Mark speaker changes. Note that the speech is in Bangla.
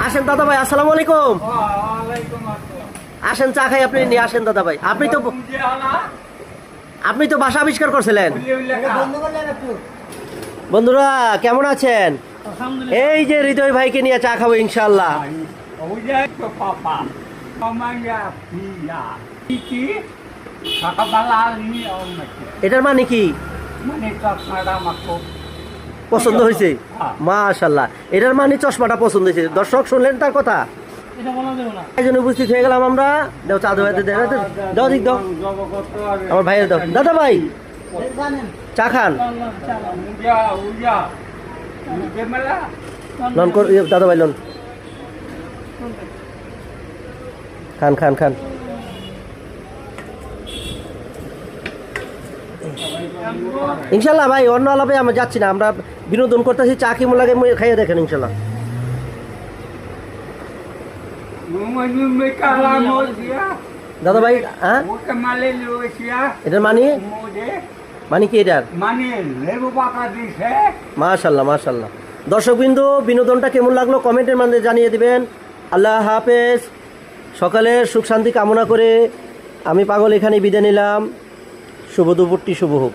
Speaker 1: আসেন দাদা ভাই, আসসালামু আলাইকুম। আসেন চা খাই, আপনি নিয়ে আসেন দাদা ভাই। আপনি তো বাসা আবিষ্কার করছিলেন। বন্ধুরা কেমন আছেন? এই যে হৃদয় ভাইকে নিয়ে চা খাবো ইনশাল্লাহ। এটার মানে কি? পছন্দ হয়েছে, মাশাআল্লাহ। এটার মানে চশমাটা পছন্দ হয়েছে। দর্শক শুনলেন তার কথা, এই জন্য উপস্থিত হয়ে গেলাম আমরা। দাও চা, দাও দিক দাও, আমার ভাইয়ের দাও। দাদা ভাই চা খান, লন কর দাদা ভাই, লন খান খান খান। ইনশাল্লাহ ভাই, অন্য আলাপে আমরা যাচ্ছি না, আমরা বিনোদন করতেছি। চা কেমন লাগে খাইয়ে দেখেন ইনশাল্লাহ। দাদা ভাই হ্যাঁ, এটার মানে মানে কি? এটার মাশাল্লাহ মাশাল্লাহ। দর্শকবৃন্দ, বিনোদনটা কেমন লাগলো কমেন্টের মাধ্যমে জানিয়ে দিবেন। আল্লাহ হাফেজ। সকালের সুখ শান্তি কামনা করে আমি পাগল এখানে বিদায় নিলাম। শুভ দুপুরটি শুভ হোক।